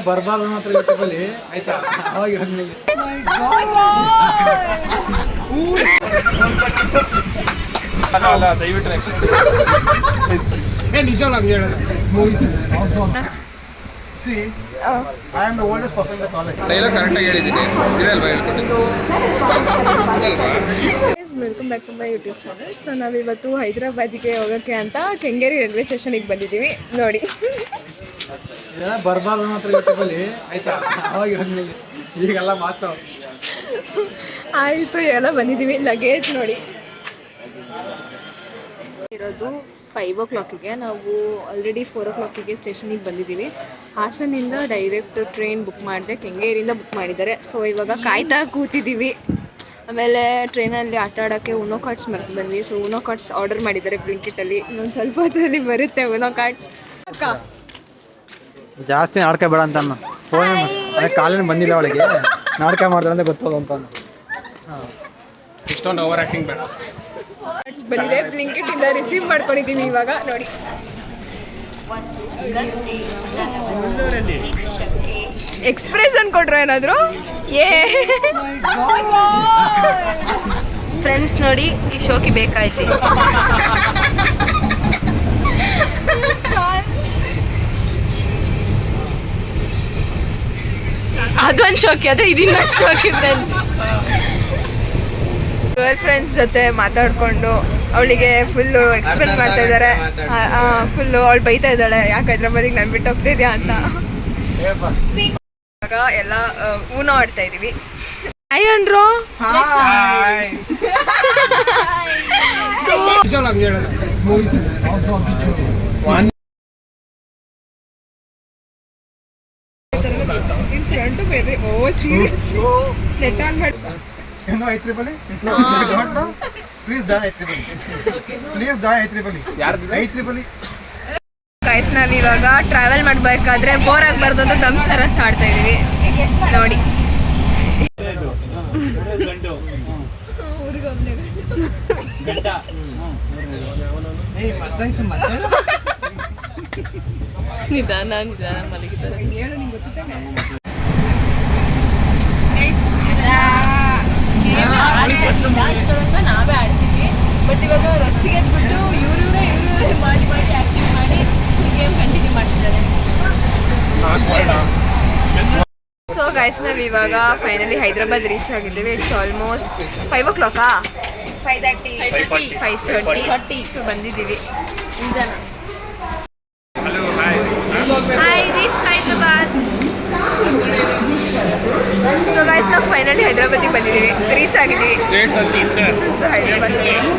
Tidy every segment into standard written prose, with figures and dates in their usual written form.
ಬರಬಾರ್ದು ಮಾತ್ರ ಯೂಟ್ಯೂಬಲ್ಲಿ ಆಯ್ತಾ ಅವಾಗ ಇರಂಗಿಲ್ಲ. ಅಲ್ಲ ದಯವಿಟ್ಟು ನಿಜವಲ್ಲ ಹಂಗೆ ಹೇಳೋದು movies. See, I am the oldest person in the college. Dialogue ಕರೆಕ್ಟಾಗಿ ಹೇಳಿದ್ದೀನಿ ಇದಲ್ವಾ ಹೇಳ್ಕೊಟ್ಟಿದ್ದು. Welcome back to my YouTube channel. So ನಾವಿವತ್ತು ಹೈದರಾಬಾದಿಗೆ ಹೋಗೋಕ್ಕೆ ಅಂತ ಕೆಂಗೇರಿ ರೈಲ್ವೆ ಸ್ಟೇಷನಿಗೆ ಬಂದಿದ್ದೀವಿ ನೋಡಿ. ಬರಬಾರ್ದು ಮಾತ್ರ ಯೂಟ್ಯೂಬಲ್ಲಿ ಆಯ್ತಾ ಅವಾಗ ಇರಂಗಿಲ್ಲ. ಈಗೆಲ್ಲ ಮಾತು ಆಯಿತು ಎಲ್ಲ ಬಂದಿದ್ದೀವಿ. ಲಗೇಜ್ ನೋಡಿ ಇರೋದು 5 o'clock. ನಾವು ಆಲ್ರೆಡಿ 4 o'clock ಸ್ಟೇಷನಿಗೆ ಬಂದಿದ್ದೀವಿ. ಹಾಸನಿಂದ ಡೈರೆಕ್ಟ್ ಟ್ರೈನ್ ಬುಕ್ ಮಾಡಿದೆ, ಕೆಂಗೇರಿಯಿಂದ ಬುಕ್ ಮಾಡಿದ್ದಾರೆ. ಸೊ ಇವಾಗ ಕಾಯ್ತಾ ಕೂತಿದ್ದೀವಿ. ಆಮೇಲೆ ಟ್ರೈನಲ್ಲಿ ಆಟ ಆಡೋಕ್ಕೆ ಉನೋ ಕಾರ್ಡ್ಸ್ ಮರ್ತು ಬಂದ್ವಿ. ಸೊ ಉನೋ ಕಾರ್ಡ್ಸ್ ಆರ್ಡರ್ ಮಾಡಿದ್ದಾರೆ ಬ್ಲಿಂಕಿಟಲ್ಲಿ. ಇನ್ನೊಂದು ಸ್ವಲ್ಪ ಹೊತ್ತಲ್ಲಿ ಬರುತ್ತೆ ಉನೋ ಕಾರ್ಡ್ಸ್. ಅಕ್ಕ ಜಾಸ್ತಿ ನಾಟಕ ಬೇಡ ಅಂತ ಫೋನ್ ಅದೇ ಕಾಲೇಜ್ ಬಂದಿಲ್ಲ ಅವಳಿಗೆ, ನಾಟಕ ಮಾಡ್ತಾರೆ ಅಂತ ಗೊತ್ತೋದು ಅಂತ. ಇಷ್ಟೊಂದು ಓವರ್ ಆ್ಯಕ್ಟಿಂಗ್ ಬೇಡ. ಕಾರ್ಡ್ಸ್ ಬಂದಿದೆ, ಬ್ಲಿಂಕಿಟಿಂದ ರಿಸೀವ್ ಮಾಡ್ಕೊಂಡಿದ್ದೀವಿ ಇವಾಗ ನೋಡಿ. ಎಕ್ಸ್ಪ್ರೆಷನ್ ಕೊಟ್ರು ಏನಾದ್ರು ಫ್ರೆಂಡ್ಸ್ ನೋಡಿ ಈ ಶೋಕಿ ಬೇಕಾಯ್ತು. ಅದೊಂದು ಶೋಕಿ, ಅದೇ ಇದನ್ನೊಂದು ಶೋಕಿ. ಫ್ರೆಂಡ್ಸ್ ಜೊತೆ ಮಾತಾಡ್ಕೊಂಡು ಅವಳಿಗೆ ಫುಲ್ಲು ಎಕ್ಸ್ಪ್ಲೇನ್ ಮಾಡ್ತಾ ಇದ್ದಾರೆ. ಫುಲ್ಲು ಅವಳು ಬೈತಾ ಇದ್ದಾಳೆ, ಯಾಕೆ ಹೈದ್ರಾಬಾದಿಗೆ ನಾನು ಬಿಟ್ಟು ಹೋಗ್ತಿದ್ಯಾ ಅಂತ. ಇವಾಗ ಎಲ್ಲ ಊನೋ ಆಡ್ತಾ ಇದೀವಿ. ಅಯ್ಯನ್ರು ಫ್ರಂಟ್ ಬೇರೆ. ಓ ಸೀರಿಯಸ್ ನೆಟ್ ಆನ್ ಮಾಡಿ. No, IEEE? No, don't know. Please die IEEE. Please die IEEE. IEEE. Guys ನಾವಿವಾಗ ಟ್ರಾವೆಲ್ ಮಾಡಬೇಕಾದ್ರೆ ಬೋರ್ ಆಗಬಾರ್ದು ಅಂತ ದಮ್ ಶರತ್ ಆಡ್ತಾ ಇದೀವಿ ನೋಡಿ. ನಿಧಾನ ನಿಧಾನ ಮಲಗಿದ್ದಾರೆ. ನಾವೇ ಆಡ್ತೀವಿ, ಬಟ್ ಇವಾಗ ರೊಚ್ಚಿಗೆ ಬಿಟ್ಟು ಇವರೇ ಮಾಡಿ ಆಕ್ಟಿಂಗ್ ಮಾಡಿ ಗೇಮ್ ಕಂಟಿನ್ಯೂ ಮಾಡ್ತಿದ್ದಾರೆ. ಸೊ ಗೈಸ್ ನಾವು ಇವಾಗ ಫೈನಲಿ ಹೈದರಾಬಾದ್ ರೀಚ್ ಆಗಿದ್ದೇವೆ. It's almost 5 o'clock. 5:30 ಸೊ ಬಂದಿದ್ದೀವಿ. Hi reach Hyderabad. So guys ನಾವು ಫೈನಲಿ ಹೈದರಾಬಾದಿಗೆ ಬಂದಿದ್ದೀವಿ, ರೀಚ್ ಆಗಿದ್ದೀವಿ. This is the Hyderabad station.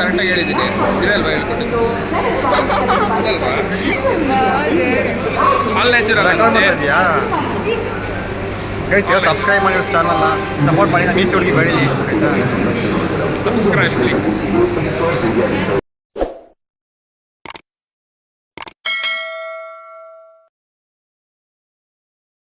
ಕರೆಕ್ಟಾಗಿ ಹೇಳಿದ್ದೀನಿ ಇದಲ್ವಾ ಹೇಳ್ಕೊಟ್ಟಿದ್ದು. ಆಲ್ ನ್ಯಾಚುರಲ್ ಗೈಸ್ ಸಬ್ಸ್ಕ್ರೈಬ್ ಮಾಡಿ ಚಾನಲ್ನ ಸಪೋರ್ಟ್ ಮಾಡಿ. ಮೀಸಿ ಹುಡುಗಿ ಬೆಳೀಲಿ ಆಯ್ತಾ. Subscribe please.